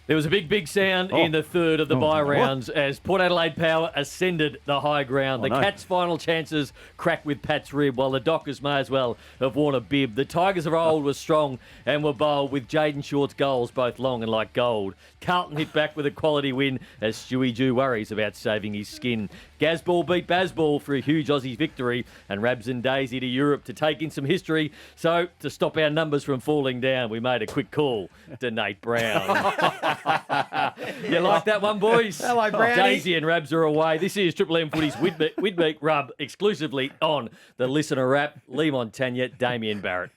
There was a big sound in the third of the bye rounds as Port Adelaide Power ascended the high ground. The Cats' final chances cracked with Pat's rib, while the Dockers may as well have worn a bib. The Tigers of old were strong and were bold, with Jaden Short's goals both long and like gold. Carlton hit back with a quality win as Stewie Dew worries about saving his skin. Gazball beat Bazball for a huge Aussie victory, and Rabs and Daisy to Europe to take in some history. So, to stop our numbers from falling down, we made a quick call to Nate Brown. You like that one, boys? Hello, Browny. Daisy and Rabs are away. This is Triple M Footy's Midweek Rub, exclusively on the Listener App. Lee Montagna, Damien Barrett.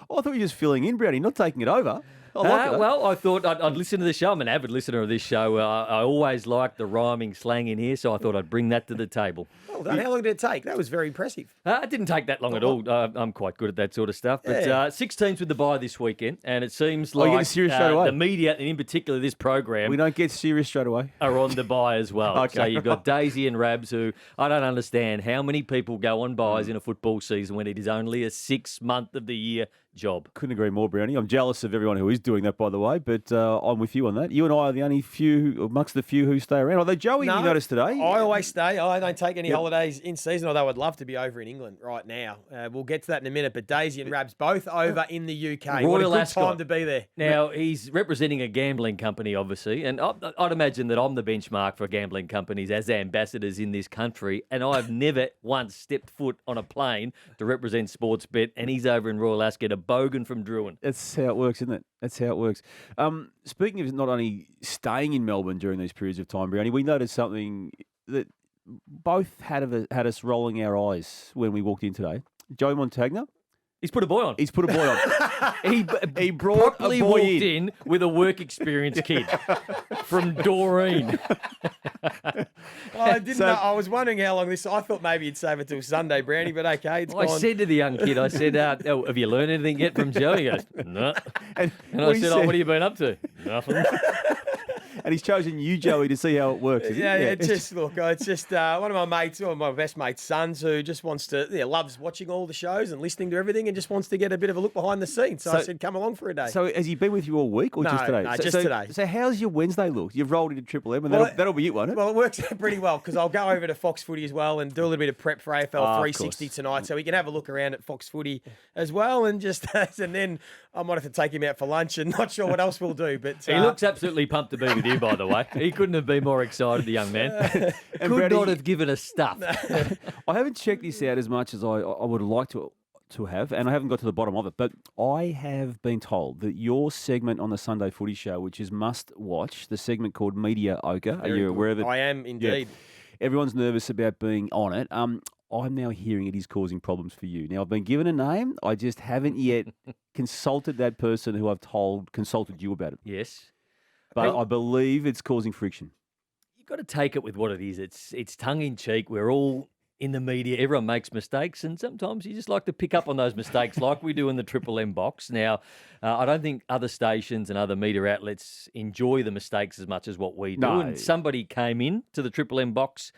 Oh, I thought you were just filling in, Browny, not taking it over. I like it. Well, I thought I'd listen to the show. I'm an avid listener of this show. I always like the rhyming slang in here, so I thought I'd bring that to the table. Well done. How long did it take? That was very impressive. It didn't take that long at all. I'm quite good at that sort of stuff. But 6 teams with the bye this weekend, and it seems like you get serious straight away? The media, and in particular this program, We don't get serious straight away. are on the bye as well. Okay, So you've got Daisy and Rabs, who I don't understand how many people go on buys in a football season when it is only a 6-month of the year job. Couldn't agree more, Brownie. I'm jealous of everyone who is doing that, by the way, but I'm with you on that. You and I are the only few, amongst the few who stay around. Although Joey, you noticed today. I always stay. I don't take any holidays in season, although I'd love to be over in England right now. We'll get to that in a minute, but Daisy and Rabs both over in the UK. What a Royal good Ascot. time to be there. Now, he's representing a gambling company, obviously, and I'd imagine that I'm the benchmark for gambling companies as ambassadors in this country, and I've never once stepped foot on a plane to represent Sportsbet, and he's over in Royal Ascot, a bogan from Druin. That's how it works, isn't it? That's how it works. Speaking of not only staying in Melbourne during these periods of time, Brownie, we noticed something that both had us rolling our eyes when we walked in today. Joey Montagna. He's put a boy on. He's put a boy on. He brought Properly a boy walked in. in with a work experience kid from Doreen. I didn't know. I was wondering how long this. I thought maybe you'd save it till Sunday, Brownie, but okay, it's I gone. said to the young kid, I said, have you learned anything yet from Joey? He goes, no. And And I what he said, what have you been up to? Nothing. And he's chosen you, Joey, to see how it works. Isn't Yeah, it? it's just look. It's just one of my mates, or my best mate's sons, who just wants to, loves watching all the shows and listening to everything, and just wants to get a bit of a look behind the scenes. So I said, come along for a day. So has he been with you all week or just today? No, just today. So how's your Wednesday look? You've rolled into Triple M, and Well, that'll be it, won't it? Well, it works out pretty well because I'll go over to Fox Footy as well and do a little bit of prep for AFL 360 tonight, so we can have a look around at Fox Footy as well, and just and then I might have to take him out for lunch, and not sure what else we'll do. But He looks absolutely pumped to be with you, by the way. He couldn't have been more excited, the young man. And Could Brady- not have given us stuff. I haven't checked this out as much as I would like to have, and I haven't got to the bottom of it. But I have been told that your segment on the Sunday Footy Show, which is must watch, the segment called Media-Ocre, are you aware of it? I am indeed. Everyone's nervous about being on it. I'm now hearing it is causing problems for you. Now, I've been given a name. I just haven't yet consulted that person who I've told consulted you about it. Yes. But I believe it's causing friction. You've got to take it with what it is. It's tongue-in-cheek. We're all in the media. Everyone makes mistakes, and sometimes you just like to pick up on those mistakes like we do in the Triple M box. Now, I don't think other stations and other media outlets enjoy the mistakes as much as what we do. No. And somebody came in to the Triple M box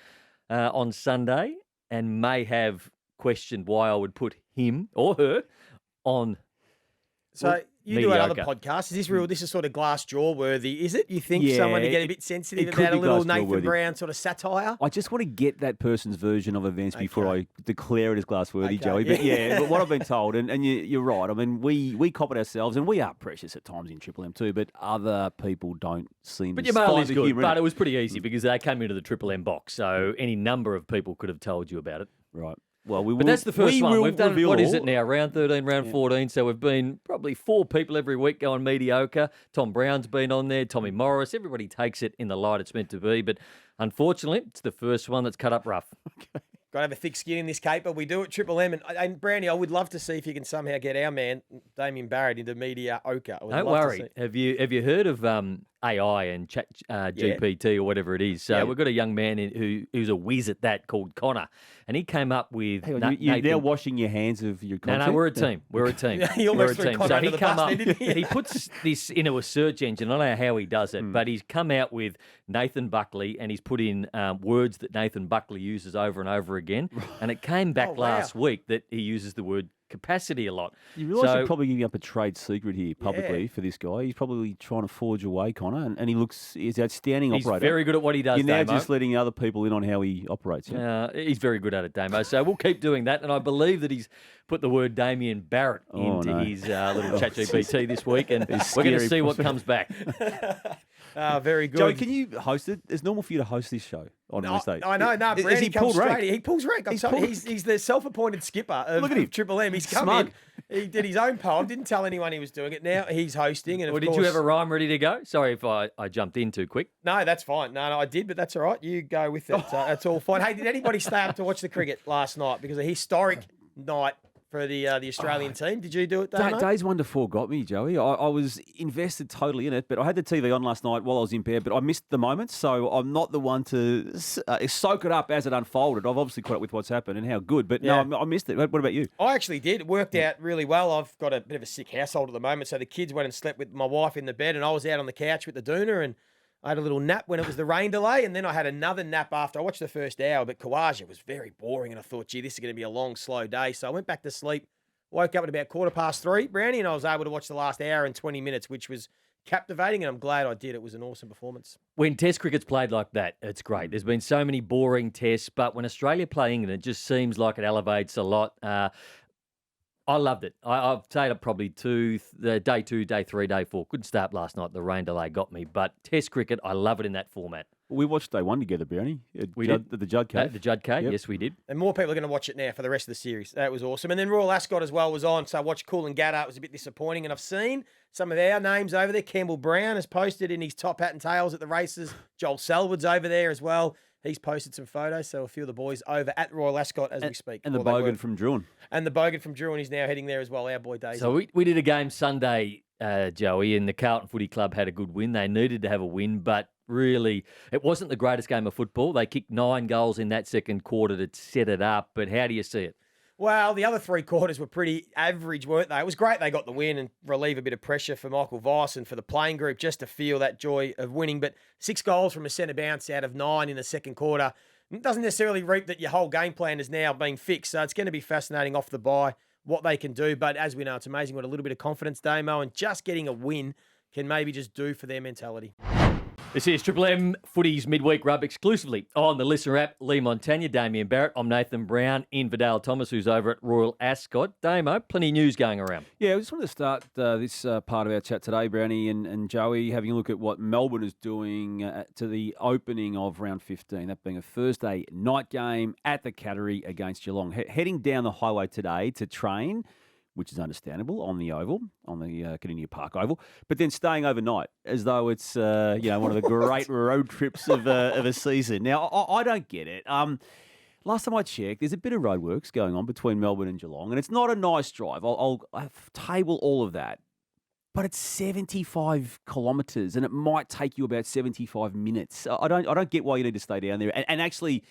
on Sunday and may have questioned why I would put him or her on. So you do another Mediocre. podcast. Is this real? This is sort of glass jaw worthy, is it? You think Yeah, someone to get a bit sensitive it could about a be little glass jaw Nathan worthy. Brown sort of satire? I just want to get that person's version of events before I declare it as glass-worthy, Okay. Joey. But but what I've been told, and you're right, I mean, we cop it ourselves, and we are precious at times in Triple M too, but other people don't seem But to your mail find is the good. humour in But it. it was pretty easy because they came into the Triple M box, so any number of people could have told you about it. Right. Well, we will. But that's the first we one. will We've done, reveal what is all. it now, round 13, round 14. So we've been probably 4 people every week going mediocre. Tom Brown's been on there, Tommy Morris. Everybody takes it in the light it's meant to be. But unfortunately, it's the first one that's cut up rough. Got to have a thick skin in this caper. We do it Triple M. And Brownie, I would love to see if you can somehow get our man, Damien Barrett, into Media-Ocre. I would Don't love to worry. see. Have you heard of AI and Chat GPT or whatever it is? So Yeah. we've got a young man who's a whiz at that called Connor, and he came up with Hang on, you're now washing your hands of your content? No, we're a team. We're a team. He We're a almost threw team. Connor So under he the come bus up. then, didn't he? He puts this into a search engine. I don't know how he does it, but he's come out with Nathan Buckley, and he's put in words that Nathan Buckley uses over and over again. And it came back Oh, wow. last week that he uses the word capacity a lot. You realise So- you're probably giving up a trade secret here publicly for this guy. He's probably trying to forge away, Connor, and he's outstanding He's operator. very good at what he does, You're now Damo. just letting other people in on how he operates. Yeah? He's very good at it, Damo. So we'll keep doing that. And I believe that he's put the word Damien Barrett into his little ChatGPT this week. And we're going to see what comes back. Very good. Joey, can you host it? It's normal for you to host this show on Real Estate. I know. No, Has Browny he comes pulled rank? straight. He pulls rank. He's the self-appointed skipper of Look at him. Triple M. He's come Smug. in. He did his own poem. Didn't tell anyone he was doing it. Now he's hosting. And of Well, course, did you have a rhyme ready to go? Sorry if I jumped in too quick. No, that's fine. No, I did, but that's all right. You go with it. That's all fine. Hey, did anybody stay up to watch the cricket last night? Because a historic night for the Australian team. Did you do it, Damo? Days 1 to 4 got me, Joey. I was invested totally in it, but I had the TV on last night while I was in bed, but I missed the moments, so I'm not the one to soak it up as it unfolded. I've obviously caught up with what's happened and how good, but no, I missed it. What about you? I actually did. It worked out really well. I've got a bit of a sick household at the moment, so the kids went and slept with my wife in the bed, and I was out on the couch with the doona, and I had a little nap when it was the rain delay, and then I had another nap after. I watched the first hour, but Kawaja was very boring, and I thought, gee, this is going to be a long, slow day. So I went back to sleep, woke up at about 3:15, Browny, and I was able to watch the last hour and 20 minutes, which was captivating, and I'm glad I did. It was an awesome performance. When Test cricket's played like that, it's great. There's been so many boring tests, but when Australia play England, it just seems like it elevates a lot. I loved it. I've stayed up probably day 2, day 3, day 4. Couldn't stay up last night. The rain delay got me. But Test cricket, I love it in that format. We watched day 1 together, Brownie. We did. At the Judd Cave. The Judd Cave, Yep. yes, we did. And more people are going to watch it now for the rest of the series. That was awesome. And then Royal Ascot as well was on. So I watched Coolangatta. It was a bit disappointing. And I've seen some of our names over there. Campbell Brown has posted in his top hat and tails at the races. Joel Selwood's over there as well. He's posted some photos. So a few of the boys over at Royal Ascot as we speak. And the Well, they Bogan were. from Druin. And the Bogan from Druin is now heading there as well. Our boy Daisy. So we did a game Sunday, Joey, and the Carlton Footy Club had a good win. They needed to have a win, but really, it wasn't the greatest game of football. They kicked 9 goals in that second quarter to set it up. But how do you see it? Well, the other 3 quarters were pretty average, weren't they? It was great they got the win and relieve a bit of pressure for Michael Voss and for the playing group just to feel that joy of winning. But 6 goals from a centre bounce out of 9 in the second quarter doesn't necessarily reap that your whole game plan is now being fixed. So it's going to be fascinating off the bye what they can do. But as we know, it's amazing what a little bit of confidence, Damo, and just getting a win can maybe just do for their mentality. This is Triple M Footy's Midweek Rub exclusively on the Listener app. Lee Montagna, Damien Barrett. I'm Nathan Brown, in for Dale Thomas, who's over at Royal Ascot. Damo, plenty of news going around. Yeah, I just wanted to start this part of our chat today, Brownie and Joey, having a look at what Melbourne is doing to the opening of round 15, that being a Thursday night game at the Cattery against Geelong. Heading down the highway today to train, which is understandable, on the Oval, on the Kardinia Park Oval, but then staying overnight as though it's one of the great road trips of a season. Now, I don't get it. Last time I checked, there's a bit of roadworks going on between Melbourne and Geelong, and it's not a nice drive. I'll table all of that. But it's 75 kilometres, and it might take you about 75 minutes. I don't get why you need to stay down there. And actually,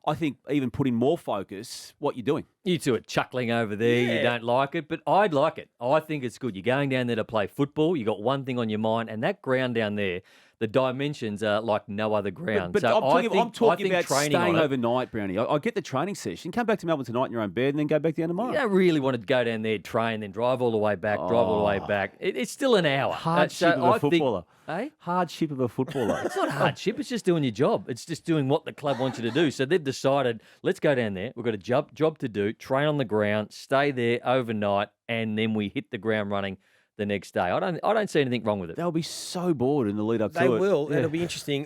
I think even put in more focus what you're doing. You two are chuckling over there. Yeah. You don't like it, but I'd like it. I think it's good. You're going down there to play football. You got one thing on your mind, and that ground down there, the dimensions are like no other ground. But so I'm talking about training staying on it, overnight, Brownie. I get the training session. Come back to Melbourne tonight in your own bed and then go back down tomorrow. You don't really want to go down there, train, then drive all the way back, drive all the way back. It's still an hour. Hardship of a footballer. Hey? Hardship of a footballer. It's not hardship. It's just doing your job. It's just doing what the club wants you to do. So they've decided, let's go down there. We've got a job to do, train on the ground, stay there overnight, and then we hit the ground running the next day. I don't see anything wrong with it. They'll be so bored in the lead up to it. They will. Yeah. It'll be interesting.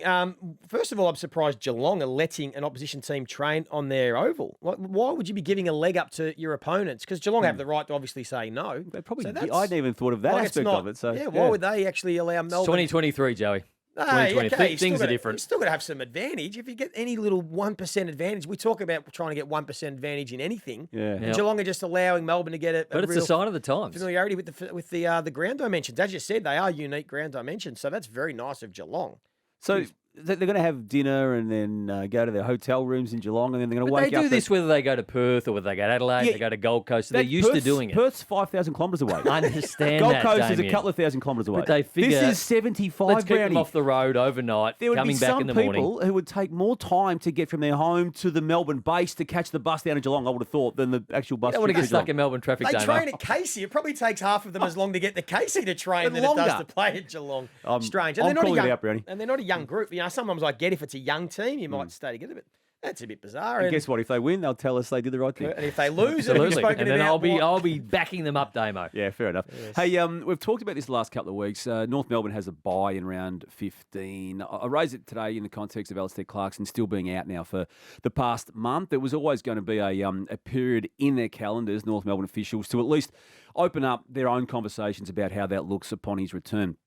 First of all, I'm surprised Geelong are letting an opposition team train on their oval. Why would you be giving a leg up to your opponents? Because Geelong have the right to obviously say no. They probably. So that's- I hadn't even thought of that like, it's aspect not- of it. So why would they actually allow It's Melbourne? 2023, Joey. Hey, 2020. okay, you've Things still are gotta- different. You've still got to have some advantage. If you get any little 1% advantage, we talk about trying to get 1% advantage in anything. Yeah. And Yep. Geelong are just allowing Melbourne to get a But it's real a sign of the times. familiarity with the ground dimensions. As you said, they are unique ground dimensions, so that's very nice of Geelong. So they're going to have dinner and then go to their hotel rooms in Geelong, and then they're going to wake They up. do this whether they go to Perth or whether they go to Adelaide, they go to Gold Coast. So they're used to doing it. Perth's 5,000 kilometres away. I understand Gold that, Coast is a Damien. couple of thousand kilometres away. But they figure, this is 75, let's keep them Brownie. off the road overnight, There would coming be back some in the morning. people who would take more time to get from their home to the Melbourne base to catch the bus down to Geelong, I would have thought, than the actual bus I want to trip get to Geelong. stuck in Melbourne traffic, They Damo. train at Casey. It probably takes half of them as long to get to Casey to train And than it does longer. to play at Geelong. Strange. I'm they're not calling a it young, out, Brownie. and they're not a young group. You know, sometimes I get if it's a young team, you might stay together, but that's a bit bizarre. And guess what? If they win, they'll tell us they did the right thing. And if they lose, it'll be Absolutely. spoken And then about. I'll be backing them up, Damo. Yeah, fair enough. Yes. Hey, we've talked about this the last couple of weeks. North Melbourne has a bye in round 15. I raise it today in the context of Alastair Clarkson still being out now for the past month. There was always going to be a period in their calendars, North Melbourne officials, to at least open up their own conversations about how that looks upon his return.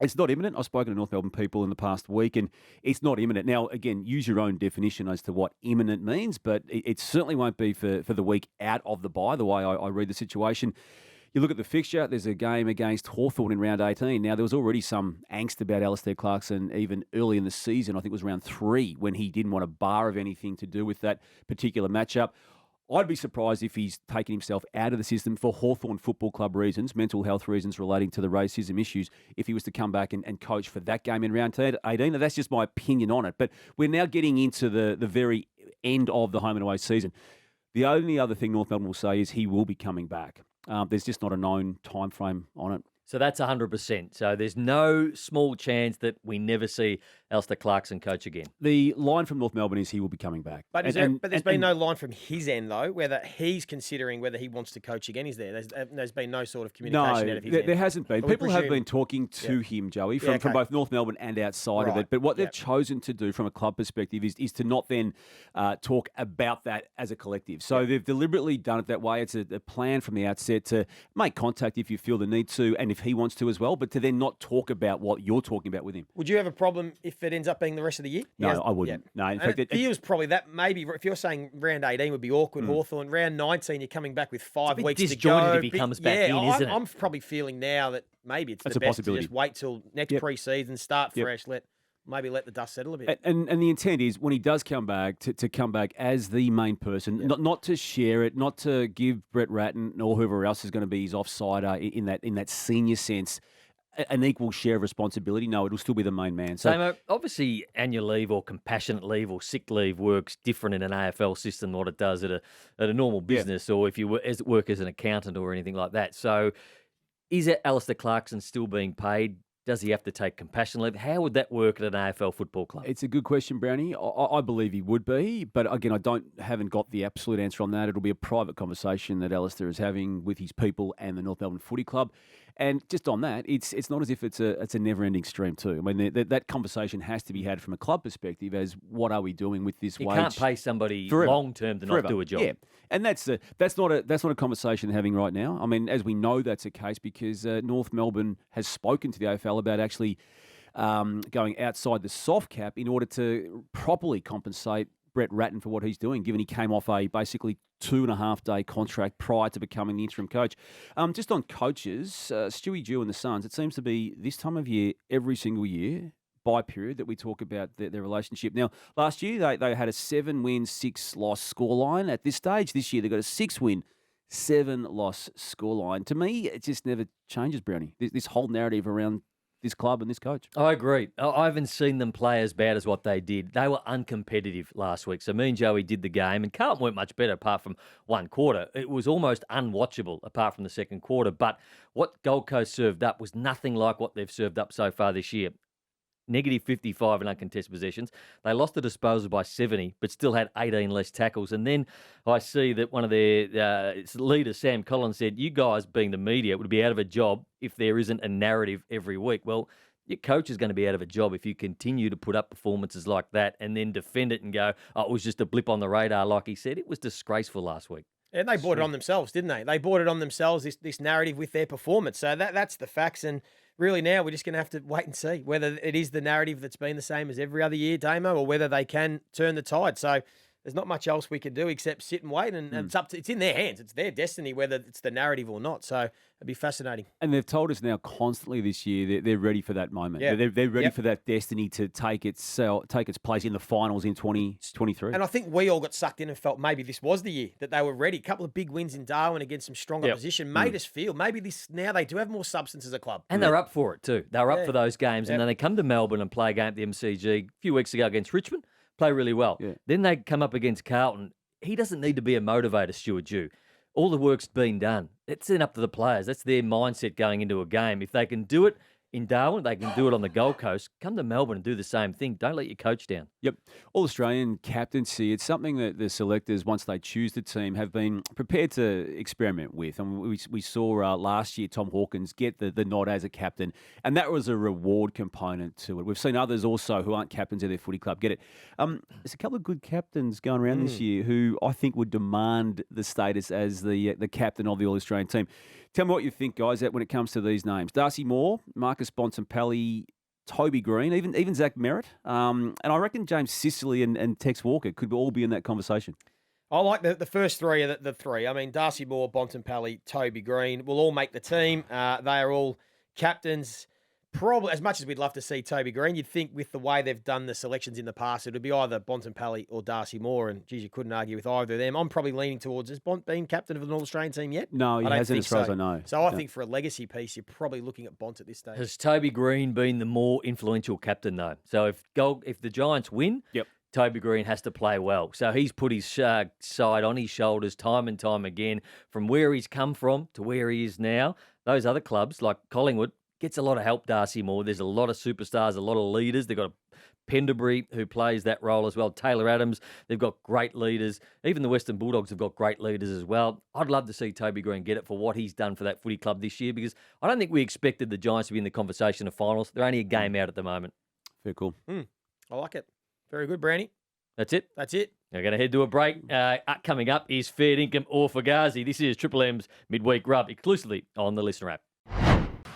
It's not imminent. I've spoken to North Melbourne people in the past week, and it's not imminent. Now, again, use your own definition as to what imminent means, but it certainly won't be for the week out of the bye, the way I read the situation. You look at the fixture, there's a game against Hawthorn in round 18. Now, there was already some angst about Alastair Clarkson even early in the season. I think it was round 3 when he didn't want a bar of anything to do with that particular matchup. I'd be surprised if he's taken himself out of the system for Hawthorn Football Club reasons, mental health reasons relating to the racism issues, if he was to come back and coach for that game in round 18. Now, that's just my opinion on it. But we're now getting into the very end of the home and away season. The only other thing North Melbourne will say is he will be coming back. There's just not a known time frame on it. So that's 100%. So there's no small chance that we never see Alastair Clarkson coach again. The line from North Melbourne is he will be coming back. But there's been no line from his end, though, whether he's considering whether he wants to coach again. Is there? There's been no sort of communication out of his end. There hasn't been. But we People have presume- been talking to him, Joey, from okay. both North Melbourne and outside of Right. it. But what they've Yep. chosen to do from a club perspective is to not then talk about that as a collective. So they've deliberately done it that way. It's a plan from the outset to make contact if you feel the need to and if he wants to as well, but to then not talk about what you're talking about with him. Would you have a problem if it ends up being the rest of the year? No, I wouldn't. No, in And fact, it feels probably that maybe if you're saying round 18 would be awkward, Hawthorn, round 19 you're coming back with 5 bit weeks to disjointed go. if he comes back in, isn't it? I'm probably feeling now that maybe it's That's the a best to possibility. just wait till next pre-season, start Yep. fresh, let the dust settle a bit. And the intent is when he does come back to come back as the main person, not to share it, not to give Brett Ratton or whoever else is going to be his offsider in that senior sense an equal share of responsibility. No, it'll still be the main man. So Damo, obviously annual leave or compassionate leave or sick leave works different in an AFL system than what it does at a normal business or if you work as an accountant or anything like that. So is it Alastair Clarkson still being paid? Does he have to take compassion leave? How would that work at an AFL football club? it's a good question, Brownie. I believe he would be, but again, haven't got the absolute answer on that. It'll be a private conversation that Alastair is having with his people and the North Melbourne Footy Club. And just on that, it's not as if it's a never-ending stream too. I mean, that conversation has to be had from a club perspective as what are we doing with this You wage? can't pay somebody Forever. long term to not Forever. do a job. Yeah, and that's not a conversation they're having right now. I mean, as we know, that's the case because North Melbourne has spoken to the AFL about actually going outside the soft cap in order to properly compensate Brett Ratton for what he's doing, given he came off a basically 2.5-day contract prior to becoming the interim coach. Just on coaches, Stewie Dew and the Suns, it seems to be this time of year, every single year, by period, that we talk about their relationship. Now, last year, they had a 7-win, 6-loss scoreline. At this stage, this year, they've got a 6-win, 7-loss scoreline. To me, it just never changes, Brownie. This whole narrative around this club and this coach. I agree. I haven't seen them play as bad as what they did. They were uncompetitive last week. So me and Joey did the game, and Carlton weren't much better apart from one quarter. It was almost unwatchable apart from the second quarter. But what Gold Coast served up was nothing like what they've served up so far this year. Negative 55 in uncontested possessions. They lost the disposal by 70, but still had 18 less tackles. And then I see that one of their leaders, Sam Collins, said, you guys, being the media, would be out of a job if there isn't a narrative every week. Well, your coach is going to be out of a job if you continue to put up performances like that and then defend it and go, oh, it was just a blip on the radar, like he said. It was disgraceful last week. And they brought it on themselves, didn't they? They brought it on themselves, this narrative with their performance. So that's the facts. And really now we're just going to have to wait and see whether it is the narrative that's been the same as every other year, Damo, or whether they can turn the tide. So there's not much else we can do except sit and wait, and it's in their hands. It's their destiny, whether it's the narrative or not. So it'd be fascinating. And they've told us now constantly this year they're ready for that moment. Yeah. They're ready for that destiny to take its place in the finals in 2023. And I think we all got sucked in and felt maybe this was the year that they were ready. A couple of big wins in Darwin against some strong opposition made us feel maybe now they do have more substance as a club. And they're up for it too. They're up for those games. And then they come to Melbourne and play a game at the MCG a few weeks ago against Richmond. Play really well. Yeah. Then they come up against Carlton. He doesn't need to be a motivator, Stuart Dew. All the work's been done. It's then up to the players. That's their mindset going into a game. If they can do it in Darwin, they can do it on the Gold Coast. Come to Melbourne and do the same thing. Don't let your coach down. Yep. All-Australian captaincy, it's something that the selectors, once they choose the team, have been prepared to experiment with. And we saw last year Tom Hawkins get the nod as a captain, and that was a reward component to it. We've seen others also who aren't captains of their footy club get it. There's a couple of good captains going around this year who I think would demand the status as the captain of the All-Australian team. Tell me what you think, guys, when it comes to these names. Darcy Moore, Marcus Bontempelli, Toby Green, even Zach Merritt. And I reckon James Sicily and Tex Walker could all be in that conversation. I like the first three of the three. I mean, Darcy Moore, Bontempelli, Toby Green will all make the team. They are all captains. Probably, as much as we'd love to see Toby Green, you'd think with the way they've done the selections in the past, it would be either Bontempelli or Darcy Moore. And, geez, you couldn't argue with either of them. I'm probably leaning towards, has Bont been captain of an All-Australian team yet? No, he hasn't as far as I know. So I think for a legacy piece, you're probably looking at Bont at this stage. Has Toby Green been the more influential captain, though? So if the Giants win, Toby Green has to play well. So he's put his side on his shoulders time and time again, from where he's come from to where he is now. Those other clubs, like Collingwood, gets a lot of help, Darcy Moore. There's a lot of superstars, a lot of leaders. They've got Penderbury, who plays that role as well. Taylor Adams, they've got great leaders. Even the Western Bulldogs have got great leaders as well. I'd love to see Toby Green get it for what he's done for that footy club this year, because I don't think we expected the Giants to be in the conversation of finals. They're only a game out at the moment. Very cool. I like it. Very good, Browny. That's it. We're going to head to a break. Coming up is fair income or Fugazi. This is Triple M's Midweek Rub, exclusively on the Listener app.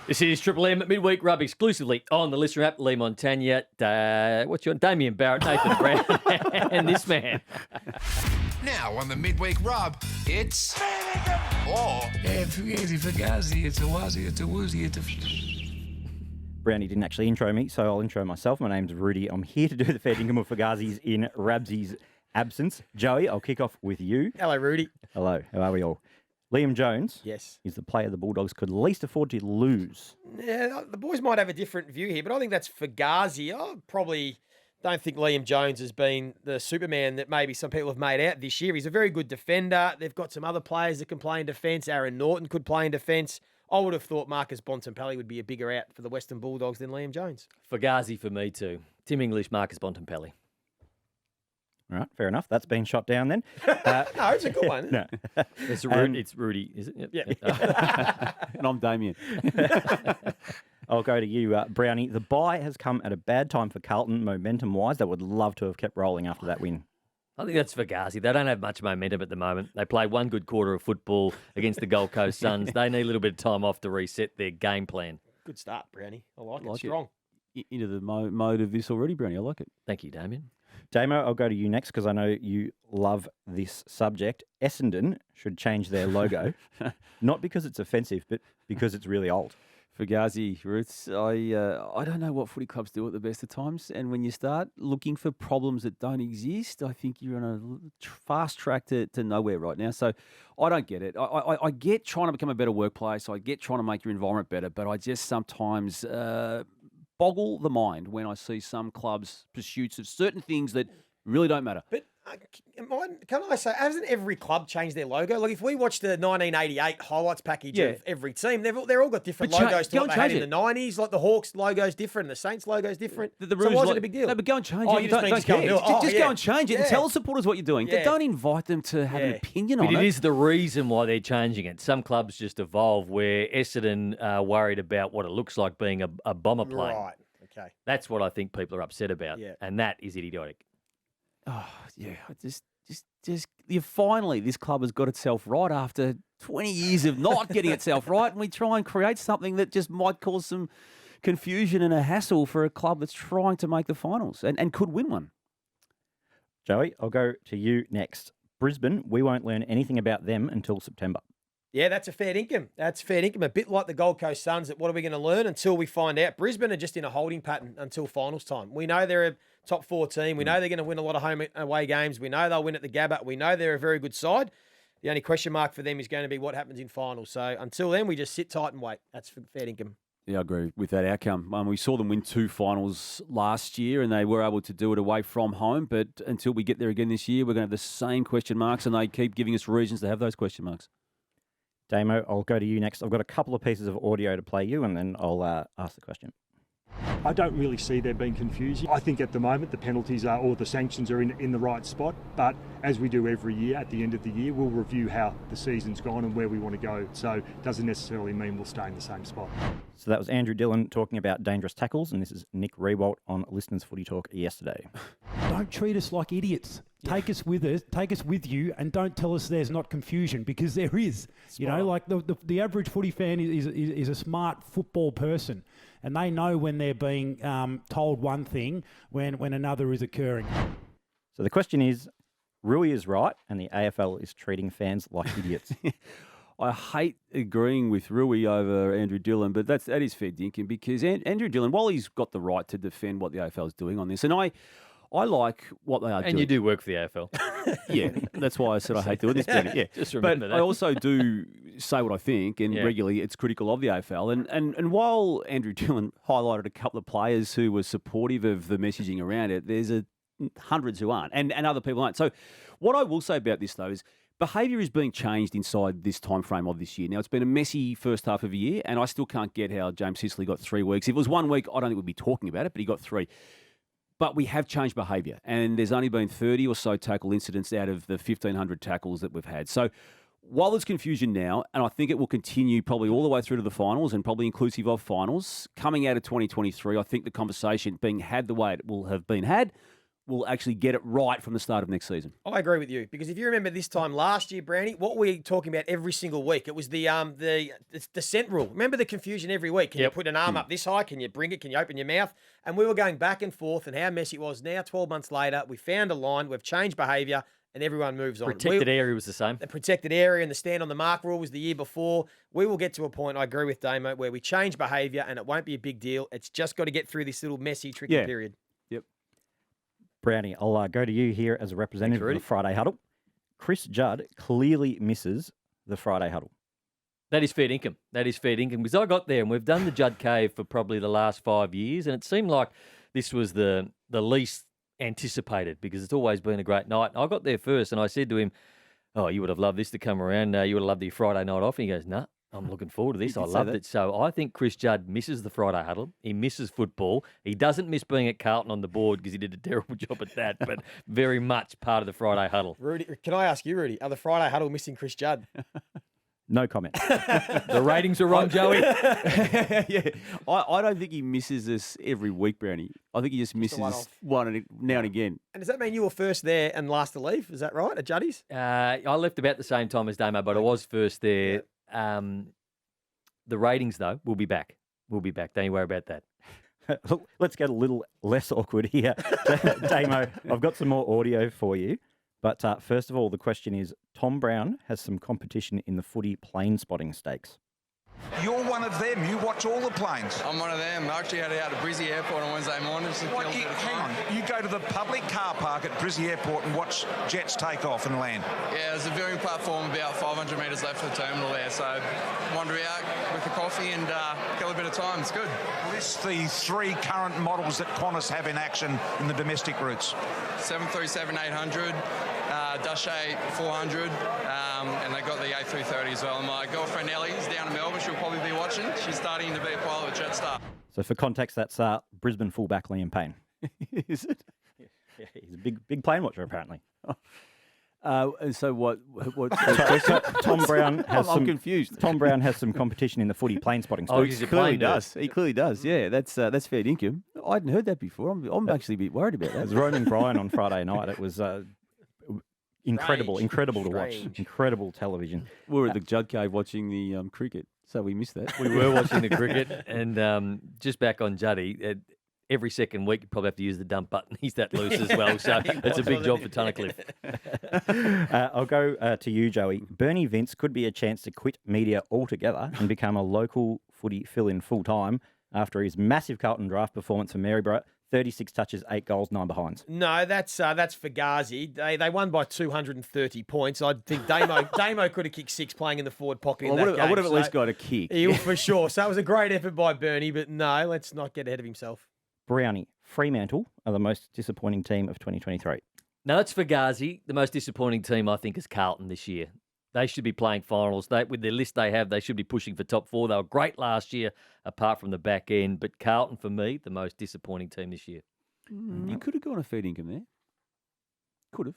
This is Triple M Midweek Rub, exclusively on the Listener app. Lee Montagna, Damien Barrett, Nathan Brown, and this man. Now on the Midweek Rub, it's or Fugazi, it's a wazi, it's a woozy, it's a... Brownie didn't actually intro me, so I'll intro myself. My name's Rudy. I'm here to do the fair dinkum of Fugazi's in Rabsy's absence. Joey, I'll kick off with you. Hello, Rudy. Hello. How are we all? Liam Jones is the player the Bulldogs could least afford to lose. Yeah, the boys might have a different view here, but I think that's Fugazi. I probably don't think Liam Jones has been the Superman that maybe some people have made out this year. He's a very good defender. They've got some other players that can play in defence. Aaron Norton could play in defence. I would have thought Marcus Bontempelli would be a bigger out for the Western Bulldogs than Liam Jones. Fugazi for me too. Tim English, Marcus Bontempelli. All right, fair enough. That's been shot down then. No, it's a good one. No. It's Rudy, is it? Yep. Yeah. And I'm Damien. I'll go to you, Brownie. The bye has come at a bad time for Carlton, momentum-wise. They would love to have kept rolling after that win. I think that's Fugazi. They don't have much momentum at the moment. They played one good quarter of football against the Gold Coast Suns. They need a little bit of time off to reset their game plan. Good start, Brownie. I like it. Strong. Into the mode of this already, Brownie. I like it. Thank you, Damien. Damo, I'll go to you next because I know you love this subject. Essendon should change their logo, not because it's offensive, but because it's really old. Fugazi, Roots, I don't know what footy clubs do at the best of times, and when you start looking for problems that don't exist, I think you're on a fast track to nowhere right now. So I don't get it. I get trying to become a better workplace. I get trying to make your environment better, but I just sometimes boggle the mind when I see some clubs' pursuits of certain things that really don't matter. But can I say, hasn't every club changed their logo? Like if we watch the 1988 highlights package of every team, they've all got different logos to what they had in the 90s. Like the Hawks logo's different, the Saints logo's different. So why is it a big deal? No, but go and change Oh, it. you just mean just go and do it. Just go and change it and tell the supporters what you're doing. Yeah. Don't invite them to have an opinion on But it. it is the reason why they're changing it. Some clubs just evolve where Essendon are worried about what it looks like being a bomber plane. Right. Okay. That's what I think people are upset about. Yeah. And that is idiotic. Oh, yeah. Finally, this club has got itself right after 20 years of not getting itself right, and we try and create something that just might cause some confusion and a hassle for a club that's trying to make the finals and could win one. Joey, I'll go to you next. Brisbane, we won't learn anything about them until September. Yeah, that's a fair income. That's fair income. A bit like the Gold Coast Suns. What are we going to learn until we find out? Brisbane are just in a holding pattern until finals time. We know they're a top 4 team. We know they're going to win a lot of home and away games. We know they'll win at the Gabba. We know they're a very good side. The only question mark for them is going to be what happens in finals. So until then, we just sit tight and wait. That's fair income. Yeah, I agree with that outcome. We saw them win 2 finals last year, and they were able to do it away from home. But until we get there again this year, we're going to have the same question marks, and they keep giving us reasons to have those question marks. Damo, I'll go to you next. I've got a couple of pieces of audio to play you, and then I'll ask the question. I don't really see there being confusion. I think at the moment the penalties are, or the sanctions are in the right spot. But as we do every year, at the end of the year, we'll review how the season's gone and where we want to go. So it doesn't necessarily mean we'll stay in the same spot. So that was Andrew Dillon talking about dangerous tackles, and this is Nick Rewalt on Listeners Footy Talk yesterday. Don't treat us like idiots. Take us with you, and don't tell us there's not confusion, because there is. You know, like the average footy fan is a smart football person, and they know when they're being told one thing when another is occurring. So the question is, Rui is right, and the AFL is treating fans like idiots. I hate agreeing with Rui over Andrew Dillon, but that is fair dinkum, because Andrew Dillon, while he's got the right to defend what the AFL is doing on this, and I like what they are doing. And you do work for the AFL. Yeah, that's why I said I hate doing this, Benny. Yeah, just remember but that. I also do say what I think, and regularly it's critical of the AFL. And while Andrew Dillon highlighted a couple of players who were supportive of the messaging around it, there's hundreds who aren't, and other people aren't. So what I will say about this, though, is behaviour is being changed inside this time frame of this year. Now, it's been a messy first half of the year, and I still can't get how James Sicily got 3 weeks. If it was 1 week, I don't think we'd be talking about it, but he got 3. But we have changed behaviour, and there's only been 30 or so tackle incidents out of the 1,500 tackles that we've had. So while there's confusion now, and I think it will continue probably all the way through to the finals and probably inclusive of finals, coming out of 2023, I think the conversation being had the way it will have been had will actually get it right from the start of next season. I agree with you, because if you remember this time last year, Browny, what were we talking about every single week? It was the descent rule. Remember the confusion every week? Can you put an arm up this high? Can you bring it? Can you open your mouth? And we were going back and forth, and how messy it was. Now, 12 months later, we found a line, we've changed behaviour, and everyone moves on. Protected area was the same. The protected area and the stand on the mark rule was the year before. We will get to a point, I agree with Damo, where we change behaviour and it won't be a big deal. It's just got to get through this little messy, tricky period. Yep. Brownie, I'll go to you here as a representative of the Friday Huddle. Chris Judd clearly misses the Friday Huddle. That is fair income. That is fair income. Because I got there and we've done the Judd Cave for probably the last 5 years, and it seemed like this was the least anticipated, because it's always been a great night. I got there first and I said to him, "Oh, you would have loved this to come around. You would have loved your Friday night off." And he goes, "No, I'm looking forward to this. I loved it." So I think Chris Judd misses the Friday Huddle. He misses football. He doesn't miss being at Carlton on the board, because he did a terrible job at that, but very much part of the Friday Huddle. Rudy, can I ask you, Rudy, are the Friday Huddle missing Chris Judd? No comment. The ratings are wrong, Joey. Yeah, I don't think he misses us every week, Brownie. I think he just misses one now and again. And does that mean you were first there and last to leave? Is that right, at Juddy's? I left about the same time as Damo, but I was first there. Yeah. The ratings, though, will be back. We'll be back. Don't you worry about that. Let's get a little less awkward here. Damo, I've got some more audio for you. But first of all, the question is, Tom Brown has some competition in the footy plane spotting stakes. You're one of them. You watch all the planes. I'm one of them. I actually had out at Brizzy Airport on Wednesday morning. Hang on. You go to the public car park at Brizzy Airport and watch jets take off and land. Yeah, there's a viewing platform about 500 metres left of the terminal there. So wander out with a coffee and kill a bit of time. It's good. List the 3 current models that Qantas have in action in the domestic routes. 737-800, Dash 8 400, and they got the A330 as well. And my girlfriend Ellie is down in Melbourne. She'll probably be watching. She's starting to be a pilot with Jetstar. So for context, that's Brisbane fullback Liam Payne. Is it? Yeah, he's a big plane watcher apparently. And so what? Tom Brown has I'm confused. Tom Brown has some competition in the footy plane spotting. Oh, he clearly does. He clearly does. Yeah, that's fair income. I hadn't heard that before. I'm actually a bit worried about that. It was roaming Brian on Friday night. It was incredible to watch. Incredible television. We were at the Judd Cave watching the cricket, so we missed that. We were watching the cricket, and just back on Juddy. every second week, you probably have to use the dump button. He's that loose as well. So it's a big job for Tunnicliffe. I'll go to you, Joey. Bernie Vince could be a chance to quit media altogether and become a local footy fill-in full-time after his massive Carlton draft performance for Maryborough. 36 touches, 8 goals, 9 behinds. No, that's Fugazi. They won by 230 points. I think Damo could have kicked 6 playing in the forward pocket in that game. I would have at least got a kick. For sure. So it was a great effort by Bernie, but no, let's not get ahead of himself. Browny, Fremantle are the most disappointing team of 2023. No, it's Fugazi. The most disappointing team, I think, is Carlton this year. They should be playing finals. With the list they have, they should be pushing for top 4. They were great last year, apart from the back end. But Carlton, for me, the most disappointing team this year. You could have gone a fair income there. Could have.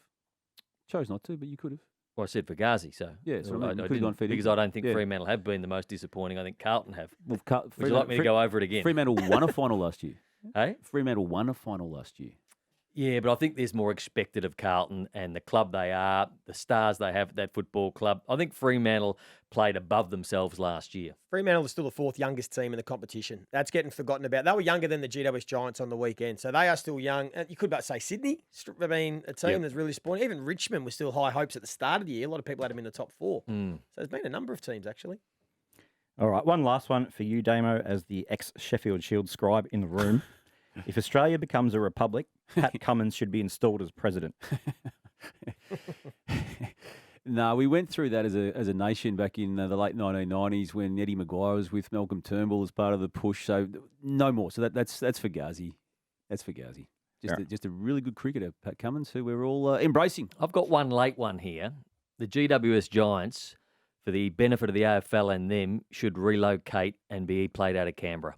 Chose not to, but you could have. Well, I said Fugazi, so yeah, so I didn't, because I don't think Fremantle have been the most disappointing. I think Carlton have. Well, would you like me to go over it again? Fremantle won a final last year. Hey? Fremantle won a final last year. Yeah, but I think there's more expected of Carlton and the club they are, the stars they have at that football club. I think Fremantle played above themselves last year. Fremantle is still the 4th youngest team in the competition. That's getting forgotten about. They were younger than the GWS Giants on the weekend, so they are still young. You could about say Sydney. I mean, a team that's really disappointing. Even Richmond was still high hopes at the start of the year. A lot of people had them in the top 4. So there's been a number of teams, actually. All right, one last one for you, Damo, as the ex-Sheffield Shield scribe in the room. If Australia becomes a republic, Pat Cummins should be installed as president. No, we went through that as a nation back in the late 1990s when Eddie Maguire was with Malcolm Turnbull as part of the push. So no more. So that's Fugazi. That's Fugazi. Just a really good cricketer, Pat Cummins, who we're all embracing. I've got one late one here. The GWS Giants, for the benefit of the AFL and them, should relocate and be played out of Canberra.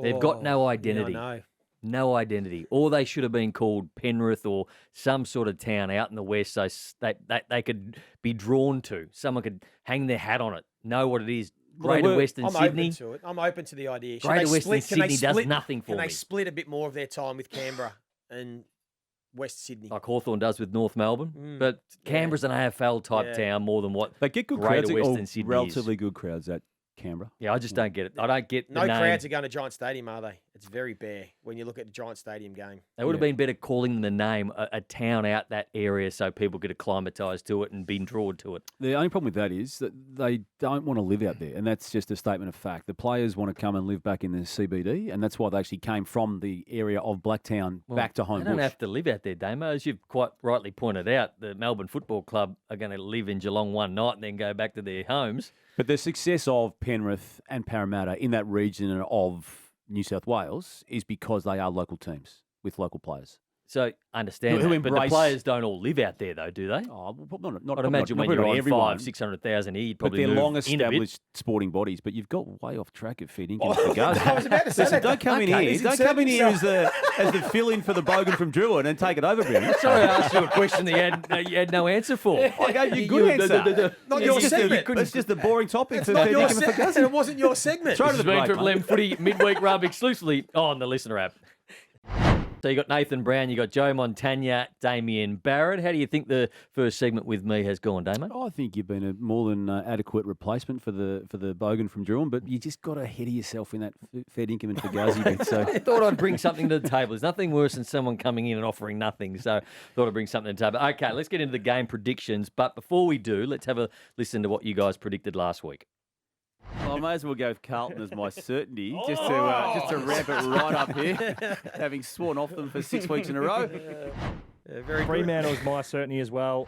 They've got no identity. Yeah, I know. No identity. Or they should have been called Penrith or some sort of town out in the west so they could be drawn to. Someone could hang their hat on it, know what it is. Greater Western Sydney. Open to it. I'm open to the idea. Greater Western Sydney does nothing for me. Can they split a bit more of their time with Canberra and West Sydney? Like Hawthorn does with North Melbourne. But Canberra's an AFL-type town more than what they get good Greater crowds, Western Sydney relatively is. good crowds at Canberra. Yeah, I just don't get it. I don't get the No name. crowds are going to Giant Stadium, are they? It's very bare when you look at the Giant Stadium game. They would have been better calling them the name, a town out that area so people could acclimatise to it and been drawn to it. The only problem with that is that they don't want to live out there, and that's just a statement of fact. The players want to come and live back in the CBD, and that's why they actually came from the area of Blacktown back to Home They don't Bush. have to live out there, Damo. As you've quite rightly pointed out, the Melbourne Football Club are going to live in Geelong one night and then go back to their homes. But the success of Penrith and Parramatta in that region of New South Wales is because they are local teams with local players. So, understand Who that, but the embrace- players don't all live out there, though, do they? Oh, well, not I'd imagine when not you're on everyone. 600,000 here, you'd But probably they're move in a bit. long-established sporting bodies. But you've got way off track at Fed Income. I was about to say Listen, that. don't come in Okay, here. he's Don't come in here inserting as the fill-in for the bogan from Druin and take it over, Browny. Sorry, I asked you a question that you had no answer for. I gave you a good answer. Not It's your just segment. It's just a boring topic It's for not Fair your Dinkum and segment. Fugazi. It wasn't your segment. Throw to This the has been break, Triple mate. M Footy Midweek Rub exclusively on the Listener app. So you got Nathan Brown, you got Joe Montagna, Damien Barrett. How do you think the first segment with me has gone, Damo? I think you've been a more than adequate replacement for the bogan from Druin, but you just got ahead of yourself in that Fair Dinkum and Fugazi bit. So I thought I'd bring something to the table. There's nothing worse than someone coming in and offering nothing. So I thought I'd bring something to the table. Okay, let's get into the game predictions. But before we do, let's have a listen to what you guys predicted last week. I may as well go with Carlton as my certainty, just to ramp it right up here, having sworn off them for 6 weeks in a row. Very good. Fremantle's my certainty as well.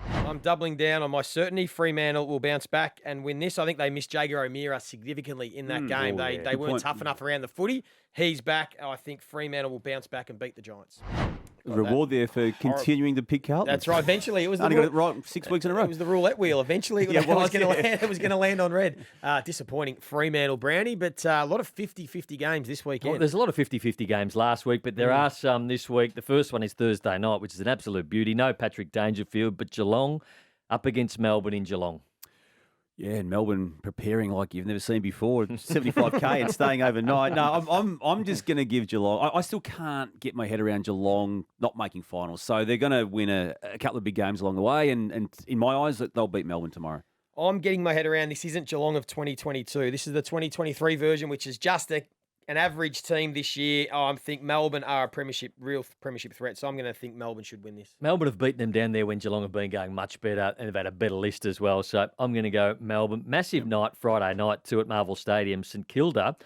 I'm doubling down on my certainty. Fremantle will bounce back and win this. I think they missed Jager O'Meara significantly in that game. They Good weren't point. tough enough around the footy. He's back. I think Fremantle will bounce back and beat the Giants. Reward there for continuing to pick Carlton. That's right. Eventually, it was the Only got it right 6 weeks in a row. It was the roulette wheel. Eventually, Yeah, it was it was, going to land on red. Disappointing Fremantle Brownie, but a lot of 50-50 games this weekend. Well, there's a lot of 50-50 games last week, but there are some this week. The first one is Thursday night, which is an absolute beauty. No Patrick Dangerfield, but Geelong up against Melbourne in Geelong. Yeah, and Melbourne preparing like you've never seen before, 75k and staying overnight. No, I'm just going to give Geelong. I still can't get my head around Geelong not making finals, so they're going to win a couple of big games along the way, and in my eyes, they'll beat Melbourne tomorrow. I'm getting my head around this isn't Geelong of 2022. This is the 2023 version, which is just an average team this year. I think Melbourne are a real premiership threat, so I'm going to think Melbourne should win this. Melbourne have beaten them down there when Geelong have been going much better and they've had a better list as well. So I'm going to go Melbourne. Massive night, Friday night, too, at Marvel Stadium. St Kilda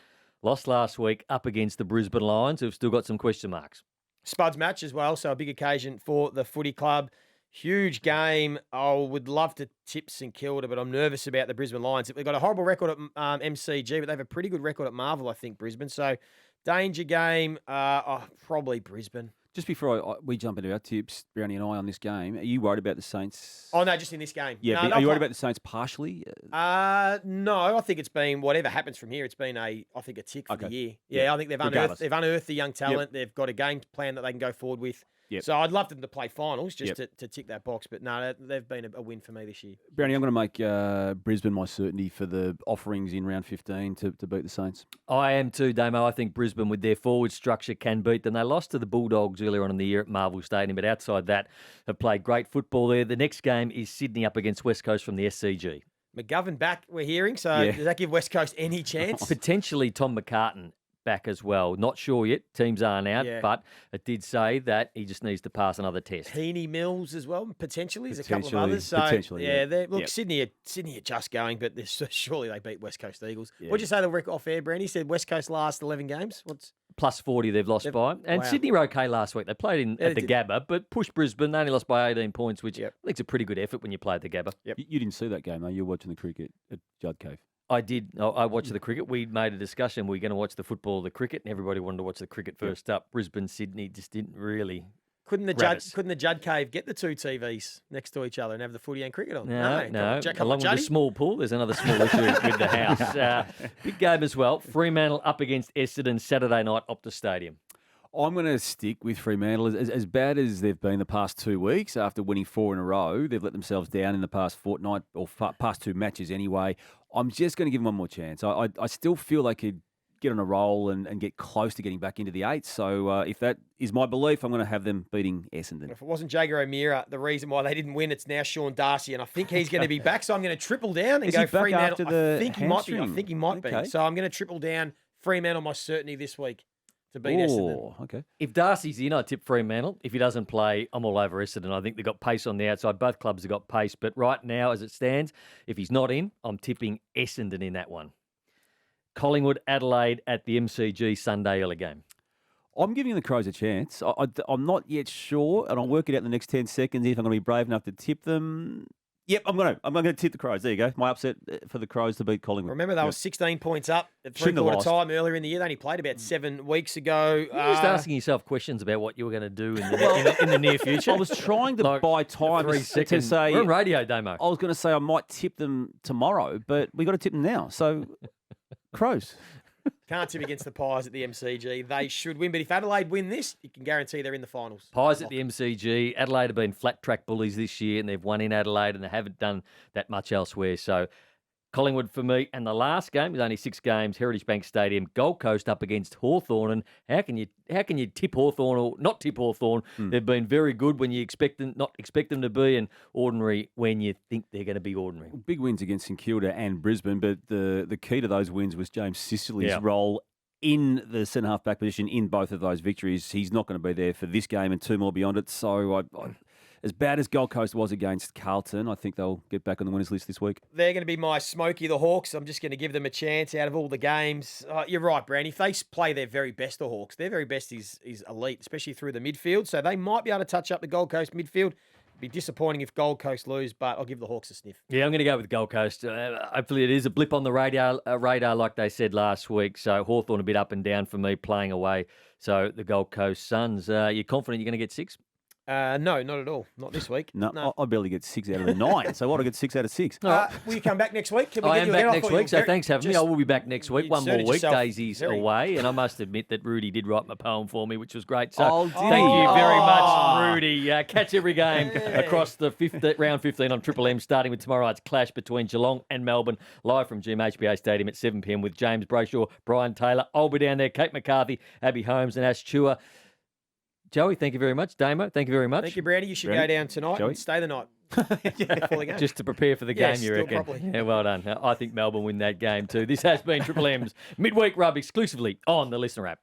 lost last week up against the Brisbane Lions, who've still got some question marks. Spuds match as well, so a big occasion for the footy club. Huge game. I would love to tip St Kilda, but I'm nervous about the Brisbane Lions. They've got a horrible record at MCG, but they have a pretty good record at Marvel, I think, Brisbane. So, danger game, probably Brisbane. Just before we jump into our tips, Brownie and I, on this game, are you worried about the Saints? Oh, no, just in this game. Yeah, no, are you worried about the Saints partially? No, I think it's been, whatever happens from here, it's been a tick for the year. Yeah, I think they've unearthed the young talent. Yep. They've got a game plan that they can go forward with. Yep. So I'd love them to play finals just to tick that box. But no, they've been a win for me this year. Brownie, I'm going to make Brisbane my certainty for the offerings in round 15 to beat the Saints. I am too, Damo. I think Brisbane, with their forward structure, can beat them. They lost to the Bulldogs earlier on in the year at Marvel Stadium, but outside that, have played great football there. The next game is Sydney up against West Coast from the SCG. McGovern back, we're hearing. So does that give West Coast any chance? Potentially Tom McCartan back as well. Not sure yet. Teams aren't out, but it did say that he just needs to pass another test. Heaney Mills as well, potentially. There's a couple of others. So, look, Sydney are just going, but surely they beat West Coast Eagles. Yeah. What'd you say the record off air, Brandon? You said West Coast last 11 games? Plus 40 they've lost by. And Sydney were okay last week. They played at the Gabba, but pushed Brisbane. They only lost by 18 points, which I think is a pretty good effort when you play at the Gabba. Yep. You didn't see that game, though. You were watching the cricket at Judd Cave. I did. I watched the cricket. We made a discussion. We're going to watch the football or the cricket, and everybody wanted to watch the cricket first up. Brisbane, Sydney just didn't really. Couldn't the Judd Cave get the two TVs next to each other and have the footy and cricket on? No. Along with the small pool, there's another small issue with the house. Big game as well. Fremantle up against Essendon Saturday night, Optus Stadium. I'm going to stick with Fremantle. As bad as they've been the past 2 weeks after winning 4 in a row, they've let themselves down in the past fortnight or past 2 matches anyway. I'm just going to give them one more chance. I still feel they could get on a roll and get close to getting back into the 8. So if that is my belief, I'm going to have them beating Essendon. If it wasn't Jager O'Meara, the reason why they didn't win, it's now Sean Darcy, and I think he's going to be back. So I'm going to triple down and go Fremantle. I think he might be. So I'm going to triple down Fremantle my certainty this week to beat Essendon. Okay. If Darcy's in, I tip Fremantle. If he doesn't play, I'm all over Essendon. I think they've got pace on the outside. Both clubs have got pace. But right now, as it stands, if he's not in, I'm tipping Essendon in that one. Collingwood, Adelaide at the MCG Sunday early game. I'm giving the Crows a chance. I'm not yet sure, and I'll work it out in the next 10 seconds if I'm going to be brave enough to tip them. Yep, I'm going to tip the Crows. There you go. My upset for the Crows to beat Collingwood. Remember, they were 16 points up at three-quarter time earlier in the year. They only played about 7 weeks ago. You were just asking yourself questions about what you were going to do in the near future. I was trying to buy time to say... We're on radio, Damo. I was going to say I might tip them tomorrow, but we got to tip them now. So, Crows. Can't tip against the Pies at the MCG. They should win, but if Adelaide win this, you can guarantee they're in the finals. Pies at the MCG. Adelaide have been flat track bullies this year, and they've won in Adelaide, and they haven't done that much elsewhere. So Collingwood for me. And the last game is only 6 games, Heritage Bank Stadium, Gold Coast up against Hawthorn. And how can you tip Hawthorn or not tip Hawthorn? They've been very good when you not expect them to be, and ordinary when you think they're going to be ordinary. Big wins against St Kilda and Brisbane, but the key to those wins was James Sicily's role in the centre half back position in both of those victories. He's not going to be there for this game and 2 more beyond it. So as bad as Gold Coast was against Carlton, I think they'll get back on the winners list this week. They're going to be my Smoky, the Hawks. I'm just going to give them a chance out of all the games. You're right, Brownie. If they play their very best, the Hawks, their very best is elite, especially through the midfield. So they might be able to touch up the Gold Coast midfield. It'd be disappointing if Gold Coast lose, but I'll give the Hawks a sniff. Yeah, I'm going to go with Gold Coast. Hopefully it is a blip on the radar like they said last week. So Hawthorn a bit up and down for me, playing away. So the Gold Coast Suns, you're confident you're going to get 6? No, not at all. Not this week. No. I barely get 6 out of the 9. So what? I get 6 out of 6. Will you come back next week? I am back next week, so thanks for having me. I will be back next week. One more week. Daisy's away, and I must admit that Rudy did write my poem for me, which was great. So thank you very much, Rudy. Catch every game across the round 15 on Triple M, starting with tomorrow night's clash between Geelong and Melbourne, live from GMHBA Stadium at 7 p.m. with James Brayshaw, Brian Taylor. I'll be down there. Kate McCarthy, Abby Holmes, and Ash Chua. Joey, thank you very much. Damo, thank you very much. Thank you, Brownie. You should go down tonight and stay the night. before the game. Just to prepare for the Yes, game, you do it reckon? properly. Yeah, well done. I think Melbourne win that game too. This has been Triple M's Midweek Rub exclusively on the Listener app.